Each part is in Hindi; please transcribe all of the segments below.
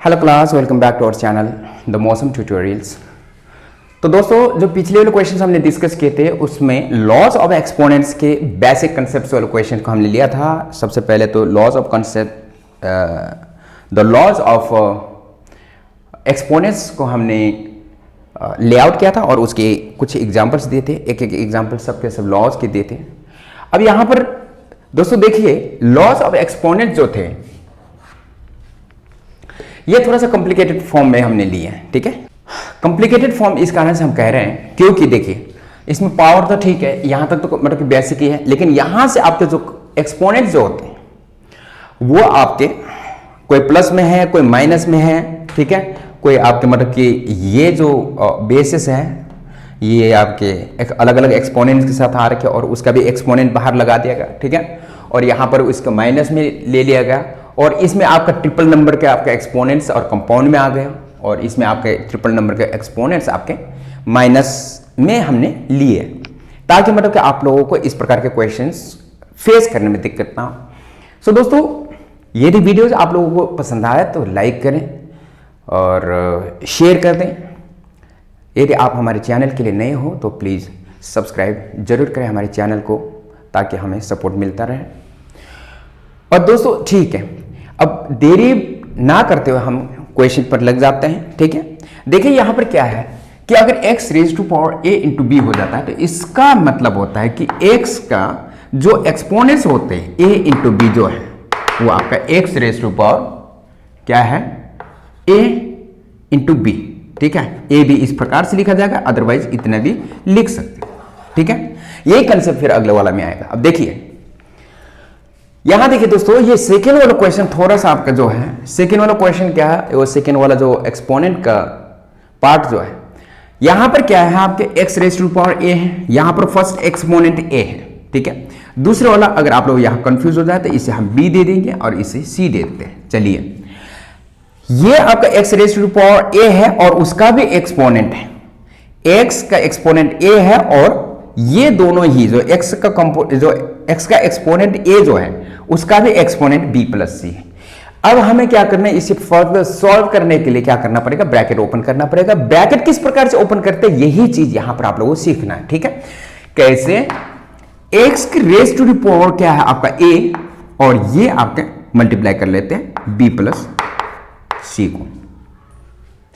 Hello class, welcome back to our channel the Mausam tutorials. तो दोस्तों, जो पिछले वाले क्वेश्चंस हमने डिस्कस किए थे उसमें लॉज ऑफ एक्सपोनेंट्स के बेसिक कंसेप्ट वाले क्वेश्चन को हमने लिया था। सबसे पहले तो laws of concept the laws of exponents को हमने लेआउट किया था और उसके कुछ एग्जांपल्स दिए थे। एक एक एग्जांपल सबके सब लॉज के दिए थे। अब यहां पर दोस्तों देखिए, लॉज ऑफ एक्सपोनेंट जो थे ये थोड़ा सा कॉम्प्लिकेटेड फॉर्म में हमने लिए हैं। ठीक है, कॉम्प्लिकेटेड फॉर्म इस कारण से हम कह रहे हैं क्योंकि देखिए, इसमें पावर तो ठीक है, यहां तक तो मतलब कि बेसिक ही है, लेकिन यहां से आपके जो एक्सपोनेंट जो होते हैं वो आपके कोई प्लस में है, कोई माइनस में है। ठीक है, कोई आपके मतलब कि ये जो बेसिस है ये आपके एक अलग अलग एक्सपोनेंट के साथ आ रखे और उसका भी एक्सपोनेंट बाहर लगा दिया गया। ठीक है, और यहां पर इसका माइनस में ले लिया गया और इसमें आपका ट्रिपल नंबर के आपके एक्सपोनेंट्स और कंपाउंड में आ गए और इसमें आपके ट्रिपल नंबर के एक्सपोनेंट्स आपके माइनस में हमने लिए, ताकि मतलब कि आप लोगों को इस प्रकार के क्वेश्चंस फेस करने में दिक्कत ना हो। सो दोस्तों, यदि वीडियोज आप लोगों को पसंद आए तो लाइक करें और शेयर कर दें। यदि आप हमारे चैनल के लिए नए हो तो प्लीज़ सब्सक्राइब जरूर करें हमारे चैनल को, ताकि हमें सपोर्ट मिलता रहे। और दोस्तों ठीक है, अब देरी ना करते हुए हम क्वेश्चन पर लग जाते हैं। ठीक है, देखिए यहां पर क्या है कि अगर x raise to power a into b हो जाता है तो इसका मतलब होता है कि x का जो एक्सपोनेंट्स होते हैं a इंटू बी जो है वो आपका x रेज टू पावर क्या है a इंटू बी। ठीक है, a भी इस प्रकार से लिखा जाएगा, अदरवाइज इतना भी लिख सकते हैं। ठीक है, यही कंसेप्ट फिर अगले वाला में आएगा। अब देखिए यहां देखिए दोस्तों, ये सेकेंड वाला क्वेश्चन थोड़ा सा आपका जो है, सेकेंड वाला क्वेश्चन क्या है, वो सेकेंड वाला जो एक्सपोनेंट का पार्ट जो है, यहां पर क्या है आपके x raise to power a है, यहां पर फर्स्ट एक्सपोनेंट a है। ठीक है, दूसरे वाला अगर आप लोग यहां कंफ्यूज हो जाए तो इसे हम b दे देंगे और इसे c दे देते हैं। चलिए, ये आपका x raise to power a है और उसका भी एक्सपोनेंट है, x का एक्सपोनेंट a है और ये दोनों ही जो x का एक्सपोनेंट a जो है उसका भी एक्सपोनेंट b प्लस c है। अब हमें क्या करना है, इसे फर्दर सॉल्व करने के लिए क्या करना पड़ेगा, ब्रैकेट ओपन करना पड़ेगा। ब्रैकेट किस प्रकार से ओपन करते हैं यही चीज यहां पर आप लोगों को सीखना है। ठीक है, कैसे x की रेज टू द पावर क्या है आपका a और ये आपके मल्टीप्लाई कर लेते हैं b प्लस c को।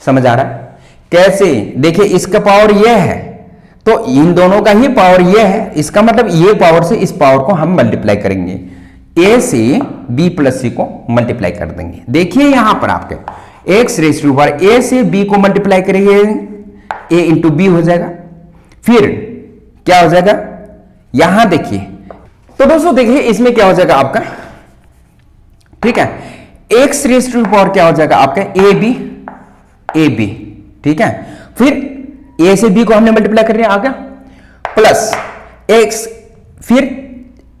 समझ आ रहा है कैसे? देखिए, इसका पावर यह है तो इन दोनों का ही पावर ये है, इसका मतलब ये पावर से इस पावर को हम मल्टीप्लाई करेंगे, a से b प्लस c को मल्टीप्लाई कर देंगे। देखिए यहां पर आपके x raise to power a से b को मल्टीप्लाई करेंगे, a इंटू बी हो जाएगा। फिर क्या हो जाएगा, यहां देखिए, तो दोस्तों देखिए इसमें क्या हो जाएगा आपका, ठीक है, x रेज टू पावर क्या हो जाएगा आपका a b। ठीक है, फिर a से b को हमने मल्टीप्लाई कर रहे हैं, आ गया प्लस x। फिर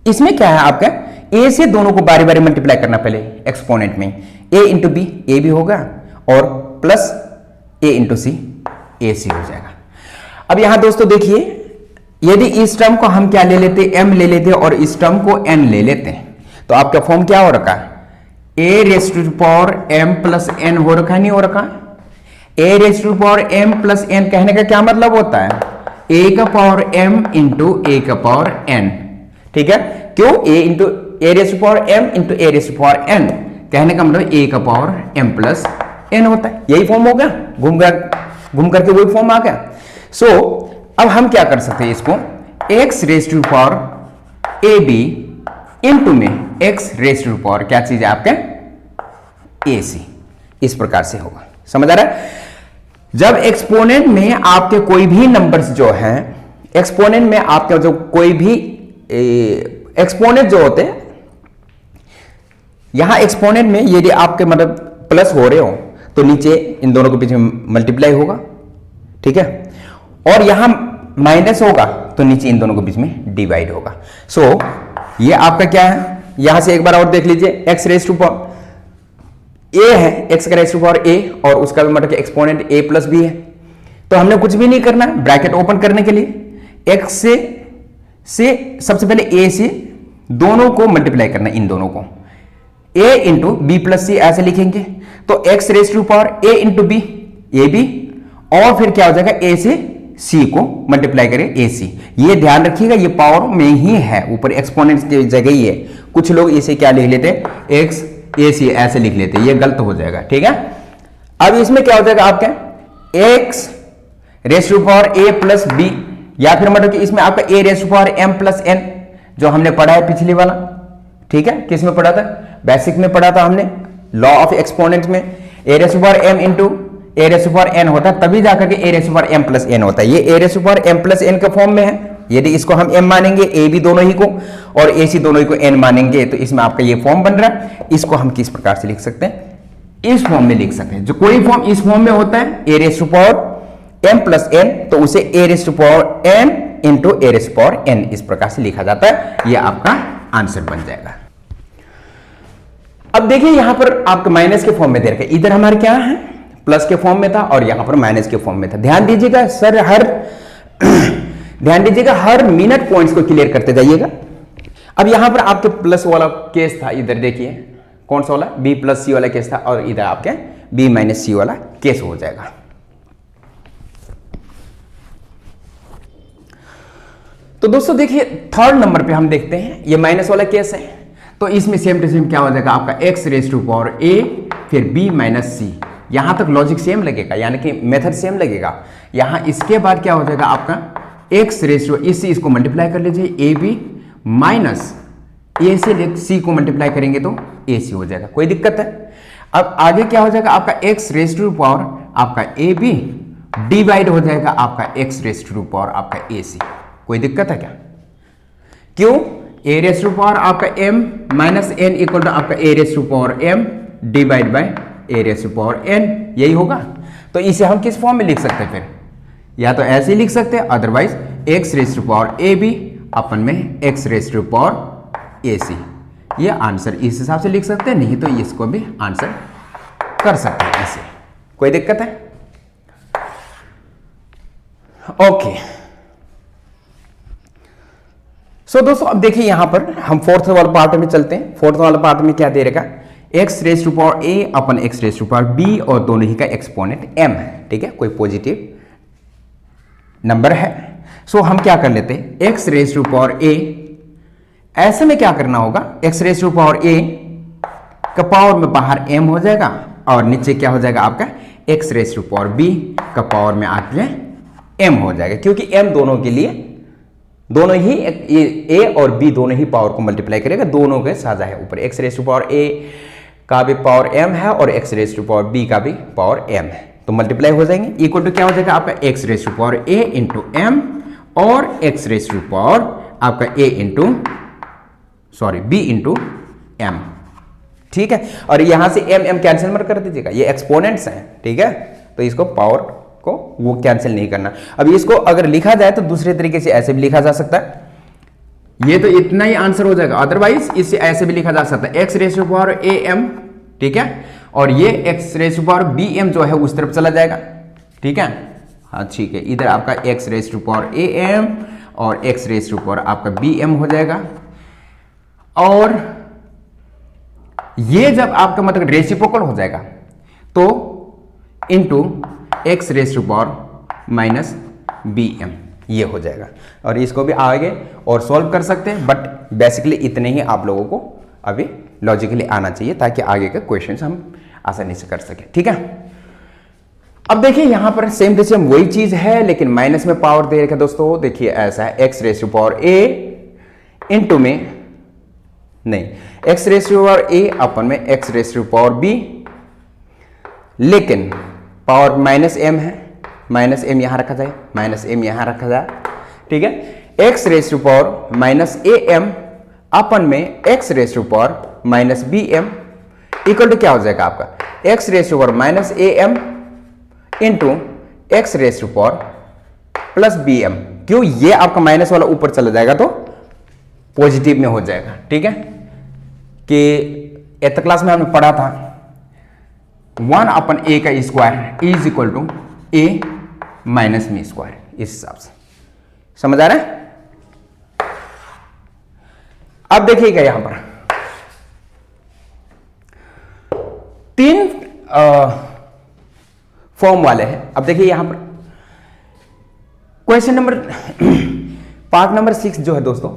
इसमें क्या है आपका, a से दोनों को बारी बारी मल्टीप्लाई करना, पहले एक्सपोनेंट में a इंटू बी ए भी होगा और प्लस a इंटू सी ए सी हो जाएगा। अब यहां दोस्तों देखिए, यदि इस टर्म को हम क्या ले लेते, m ले लेते और इस टर्म को n ले लेते हैं तो आपका फॉर्म क्या हो रखा है, a raise to power m plus n हो रखा है, नहीं हो रखा है। a raise to power m plus n कहने का क्या मतलब होता है, a का पावर m इंटू a का पावर n। ठीक है, क्यों, a raise to power m into a raise to power n कहने का मतलब a का पावर m प्लस n होता है। यही फॉर्म हो गया, घूम करके वही फॉर्म आ गया। सो अब हम क्या कर सकते हैं, इसको x raise to power ab into में x रेज टू पावर क्या चीज है आपके ac, इस प्रकार से होगा। समझ आ रहा है? जब एक्सपोनेंट में आपके कोई भी नंबर्स जो हैं, एक्सपोनेंट में आपके जो कोई भी एक्सपोनेंट जो होते हैं, यहां एक्सपोनेंट में यदि आपके मतलब प्लस हो रहे हो तो नीचे इन दोनों के बीच में मल्टीप्लाई होगा। ठीक है, और यहां माइनस होगा तो नीचे इन दोनों के बीच में डिवाइड होगा। सो ये आपका क्या है, यहां से एक बार और देख लीजिए, x raise to power a है, x का रेज टू पावर a और उसका भी मतलब एक्सपोनेंट a प्लस b है। तो हमने कुछ भी नहीं करना है, ब्रैकेट ओपन करने के लिए x से सबसे पहले a से दोनों को मल्टीप्लाई करना, इन दोनों को a into b plus c ऐसे लिखेंगे, तो x raise to power A into b, a b, और फिर क्या हो जाएगा ए से सी को मल्टीप्लाई करें ए सी। ये ध्यान रखिएगा ये पावर में ही है, ऊपर एक्सपोनेंट्स की जगह ही है। कुछ लोग इसे क्या लिख लेते हैं एक्स ए सी ऐसे लिख लेते हैं, ये गलत हो जाएगा, ठीक है। अब इसमें क्या हो जाएगा आपका x raise to power A plus B, या फिर मतलब कि इसमें आपका A raise to power M plus N, जो हमने पढ़ा है पिछली वाला, ठीक है। किस में पढ़ा था, बेसिक में पढ़ा था हमने, लॉ ऑफ एक्सपोनेंट्स में। A raise to power M into A raise to power N होता है, तभी जाकर के A raise to power M plus N होता है। ये A raise to power M plus N के फॉर्म में है। यदि इसको हम m मानेंगे, ए बी दोनों ही को, और ए सी दोनों ही को n मानेंगे, तो इसमें आपका ये फॉर्म बन रहा है। इसको हम किस प्रकार से लिख सकते हैं, इस फॉर्म में लिख सकते हैं। जो कोई फॉर्म इस फॉर्म में होता है A raise to power m plus n, तो उसे A raise to power n into A raise to power n इस प्रकार से लिखा जाता है। ये आपका आंसर बन जाएगा। अब देखिए यहां पर आपका माइनस के फॉर्म में दे रखा है, इधर हमारे क्या है प्लस के फॉर्म में था और यहां पर माइनस के फॉर्म में था। ध्यान दीजिएगा सर, ध्यान दीजिएगा, हर मिनट पॉइंट्स को क्लियर करते जाइएगा। अब यहां पर आपके प्लस वाला केस था, इधर देखिए कौन सा वाला, बी प्लस सी वाला केस था, और इधर आपके बी माइनस सी वाला केस हो जाएगा। तो दोस्तों देखिए थर्ड नंबर पे हम देखते हैं, ये माइनस वाला केस है, तो इसमें सेम टू सेम क्या हो जाएगा आपका एक्स रेस टू पावर ए फिर बी माइनस सी। यहां तक लॉजिक सेम लगेगा, यानी कि मेथड सेम लगेगा। यहां इसके बाद क्या हो जाएगा आपका एक्स रेस टू, इससे इसको मल्टीप्लाई कर लीजिए, ए बी माइनस ए से सी को मल्टीप्लाई करेंगे तो ए सी हो जाएगा, कोई दिक्कत है। अब आगे क्या हो जाएगा आपका एक्स रेस टू पावर आपका ए बी डिवाइड हो जाएगा आपका एक्स रेस टू पावर आपका ए सी, कोई दिक्कत है क्या? क्यों? ए रेस टू पावर आपका m minus N equal to आपका A raise to power m divide by A raise to power n, यही होगा। तो इसे हम किस फॉर्म में लिख सकते हैं फिर, या तो ऐसे ही लिख सकते हैं, otherwise X raise to power A B अपन में x raise to power A C, ये आंसर इस हिसाब से लिख सकते हैं, नहीं तो इसको भी आंसर कर सकते हैं इसे, कोई दिक्कत है? ओके सो दोस्तों अब देखिए यहां पर हम फोर्थ वाले पार्ट में चलते हैं। फोर्थ वाले पार्ट में क्या दे रहेगा, x raise to power a upon x raise to power b, और दोनों ही का एक्सपोनेंट m है, ठीक है, कोई पॉजिटिव नंबर है। सो हम क्या कर लेते हैं, एक्स रेस टू पावर ए, ऐसे में क्या करना होगा, x raise to power a का पावर में बाहर m हो जाएगा, और नीचे क्या हो जाएगा आपका x raise to power b का पावर में आके m हो जाएगा, क्योंकि m दोनों के लिए, दोनों ही ए और बी दोनों ही पावर को मल्टीप्लाई करेगा, दोनों के साझा है। ऊपर x raise to power a का भी पावर m है और x raise to power b का भी पावर m है, तो मल्टीप्लाई हो जाएंगे, इक्वल टू क्या हो जाएगा आपका x raise to power a into m और एक्स रेस टू पावर आपका a into b into m, ठीक है। और यहां से m कैंसिल मत कर दीजिएगा, ये एक्सपोनेंट्स हैं, ठीक है, तो इसको पावर को वो कैंसिल नहीं करना। अब इसको अगर लिखा जाए तो दूसरे तरीके से ऐसे भी लिखा जा सकता है, ये तो इतना ही आंसर हो जाएगा, अदरवाइज इसे ऐसे भी लिखा जा सकता है x raise to power a m, ठीक है, और ये x raise to power b m जो है उस तरफ चला जाएगा, ठीक है। हाँ ठीक है, इधर आपका x raise to power a m और एक्स रेस टू पावर आपका बी एम हो जाएगा, और ये जब आपका मतलब रेसिप्रोकल हो जाएगा तो into x raise to power minus B m, ये हो जाएगा। और इसको भी आगे और सॉल्व कर सकते हैं, बट बेसिकली इतने ही आप लोगों को अभी लॉजिकली आना चाहिए, ताकि आगे के क्वेश्चंस हम आसानी से कर सकें, ठीक है। अब देखिए यहां पर सेम टू सेम वही चीज है, लेकिन माइनस में पावर दे रखा है दोस्तों। देखिए ऐसा है x raise to power A into में नहीं, x raise to power a upon में x raise to power b, लेकिन पावर माइनस एम है, माइनस एम यहां रखा जाए, माइनस एम यहां रखा जाए, ठीक है। X raise to power minus A M अपन में x raise to power minus B M equal to क्या हो जाएगा आपका x raise to power minus A M into X raise to power plus B M. क्यों? ये आपका माइनस वाला ऊपर चला जाएगा तो पॉजिटिव में हो जाएगा, ठीक है। कि एथ क्लास में हमने पढ़ा था 1 अपन ए का square is equal to a minus m square, इस हिसाब से समझ आ रहा है। अब देखिएगा यहां पर फॉर्म वाले हैं। अब देखिए यहां पर क्वेश्चन नंबर पार्ट नंबर 6 जो है दोस्तों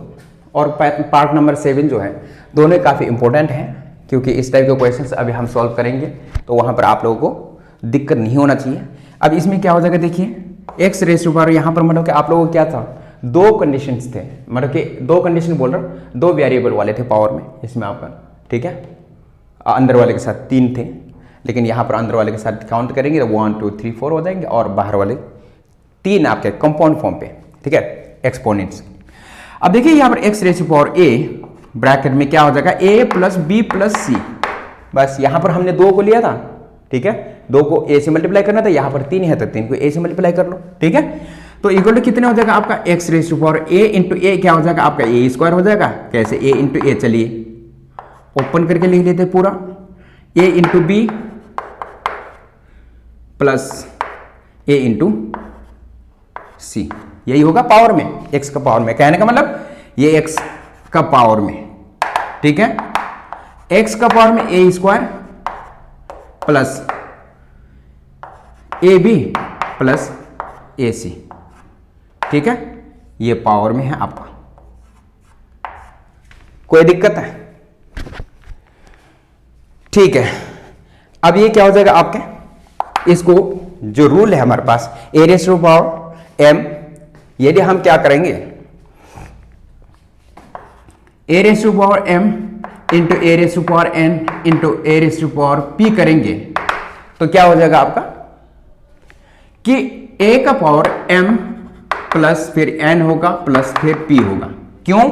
और पार्ट नंबर 7 जो है, दोनों काफ़ी इंपॉर्टेंट हैं, क्योंकि इस टाइप के क्वेश्चंस अभी हम सॉल्व करेंगे तो वहां पर आप लोगों को दिक्कत नहीं होना चाहिए। अब इसमें क्या हो जाएगा, देखिए एक्स रेस टू पावर, यहाँ पर मतलब कि आप लोगों को क्या था, दो कंडीशंस थे, मतलब कि दो कंडीशन बोल रहा हूँ, दो वेरिएबल वाले थे पावर में इसमें आपका, ठीक है। अंदर वाले के साथ 3 थे, लेकिन यहाँ पर अंदर वाले के साथ काउंट करेंगे तो 1 2 3 4 हो जाएंगे, और बाहर वाले 3 आपके कंपाउंड फॉर्म पे, ठीक है, एक्सपोनेंट्स। अब देखिए यहाँ पर x raise to power a bracket में क्या हो जाएगा, a plus b plus c. बस यहाँ पर हमने 2 को लिया था, ठीक है, 2 को ए से मल्टीप्लाई करना था, यहाँ पर 3 है तो 3 को ए से मल्टीप्लाई कर लो, ठीक है। तो इक्वल टू कितने हो जाएगा आपका, x raise to power A into A क्या हो जाएगा आपका, ए स्क्वायर हो जाएगा। कैसे, ए इंटू ए, चलिए ओपन करके लिख लेते पूरा, ए इंटू बी प्लस ए इंटू सी, यही होगा पावर में, एक्स का पावर में। कहने का मतलब ये एक्स का पावर में, ठीक है, एक्स का पावर में A square plus A B plus A C, ठीक है, ये पावर में है आपका। कोई दिक्कत है, ठीक है। अब ये क्या हो जाएगा आपके, इसको जो रूल है हमारे पास, A raise to power M, यदि हम क्या करेंगे, A raise to power M into A raise to power N into A raise to power P करेंगे तो क्या हो जाएगा आपका, कि ए का पावर m प्लस फिर n होगा प्लस फिर p होगा। क्यों,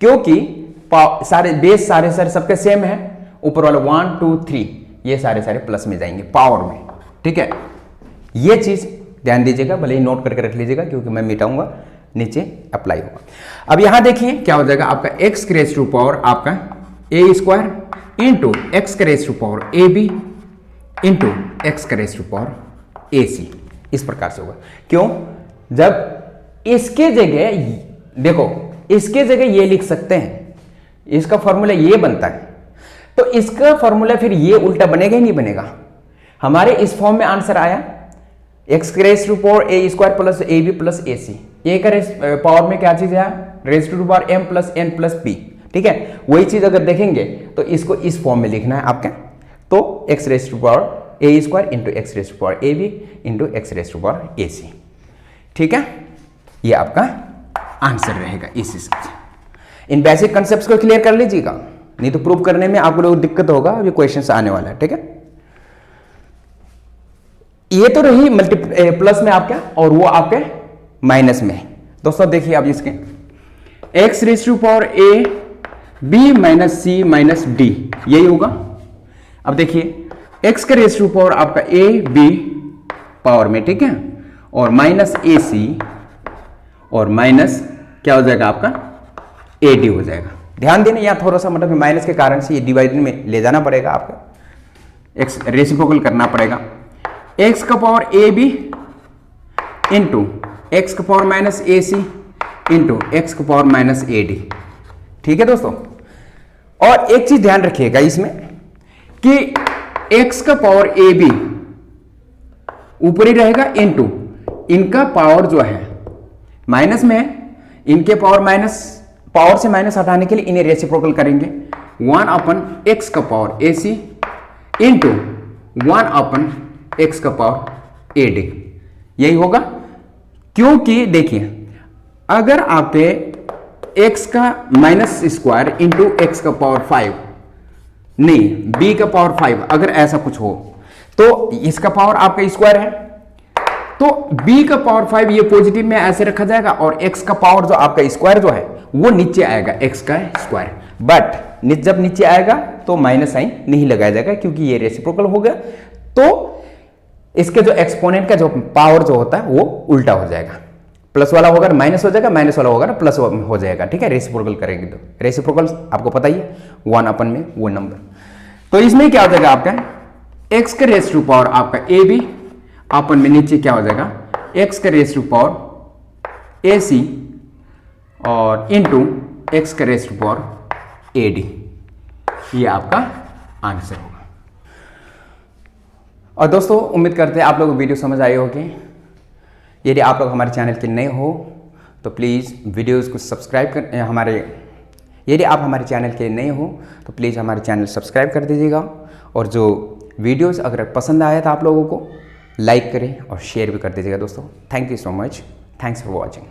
क्योंकि सारे बेस सारे सबके सेम है, ऊपर वाले 1 2 3 ये सारे प्लस में जाएंगे पावर में, ठीक है। ये चीज ध्यान दीजिएगा, भले ही नोट करके रख लीजिएगा, क्योंकि मैं मिटाऊंगा, नीचे अप्लाई होगा। अब यहां देखिए क्या हो जाएगा आपका, एक्स के रेस टू पावर आपका ए स्क्वायर इंटू एक्स के raise to power A B into x के raise to power A c, इस प्रकार से होगा। क्यों, जब इसके जगह देखो, इसके जगह ये लिख सकते हैं, इसका फॉर्मूला ये बनता है, तो इसका फॉर्मूला फिर ये उल्टा बनेगा ही नहीं बनेगा। हमारे इस फॉर्म में आंसर आया एक्स के raise to power A square plus A B plus A C, A का पावर में क्या चीज है, raise to power M plus N plus P, ठीक है। वही चीज अगर देखेंगे तो इसको इस फॉर्म में लिखना है आपका, तो x raise to power A square into X raise to power A B into X raise to power A C, ठीक है। ये आपका आंसर रहेगा इस हिसाब से। इन बेसिक कंसेप्ट को क्लियर कर लीजिएगा, नहीं तो प्रूव करने में आपको लोग दिक्कत होगा, अभी क्वेश्चंस आने वाला है, ठीक है। ये तो रही प्लस में आपका, और वो आपके माइनस में। दोस्तों देखिए अब इसके x raise to power A b minus c minus d, यही होगा। अब देखिए एक्स का रेस टू पावर आपका ए बी पावर में, ठीक है, और माइनस ए सी और माइनस क्या हो जाएगा आपका ए डी हो जाएगा। ध्यान देना, यहाँ थोड़ा सा मतलब माइनस के कारण से ये डिवाइड में ले जाना पड़ेगा आपका, एक्स रेसिप्रोकल करना पड़ेगा। एक्स का power A B into x का power minus a c into x का पावर माइनस ए डी, ठीक है दोस्तों। और एक चीज ध्यान रखिएगा इसमें कि एक्स का पावर ए बी ऊपर ही रहेगा, इंटू इनका पावर जो है माइनस में है, इनके पावर से माइनस हटाने के लिए इन्हें रेसिप्रोकल करेंगे, 1 अपन एक्स का पावर ए सी इंटू 1 अपन एक्स का पावर ए डी, यही होगा। क्योंकि देखिए अगर आपके एक्स का माइनस स्क्वायर इंटू एक्स का पावर 5 नहीं, बी का पावर 5 अगर ऐसा कुछ हो तो इसका पावर आपका स्क्वायर है, तो b का पावर 5 ये पॉजिटिव में ऐसे रखा जाएगा, और x का पावर जो आपका स्क्वायर जो है वो नीचे आएगा, x का स्क्वायर। बट जब नीचे आएगा तो माइनस साइन नहीं लगाया जाएगा, क्योंकि ये रेसिप्रोकल हो गया, तो इसके जो एक्सपोनेंट का जो पावर जो होता है वो उल्टा हो जाएगा, प्लस वाला होगा माइनस हो जाएगा, माइनस वाला होगा प्लस हो जाएगा, ठीक है। रेसिप्रोकल करेंगे तो रेसिप्रोकल आपको पता ही है, 1 अपन में वो नंबर। तो इसमें क्या हो जाएगा आपका x का रेस टू पावर आपका ए बी अपन में नीचे क्या हो जाएगा x का raise to power A c और इंटू एक्स का raise to power a d, ये आपका आंसर होगा। और दोस्तों उम्मीद करते हैं आप लोगों को वीडियो समझ आई होगी। यदि आप लोग हमारे चैनल के नए हो तो प्लीज़ वीडियोज़ को सब्सक्राइब कर यदि आप हमारे चैनल के नए हो तो प्लीज़ हमारे चैनल सब्सक्राइब कर दीजिएगा। और जो वीडियोज़ अगर पसंद आया था आप लोगों को लाइक करें और शेयर भी कर दीजिएगा दोस्तों। Thank you so much. Thanks for watching.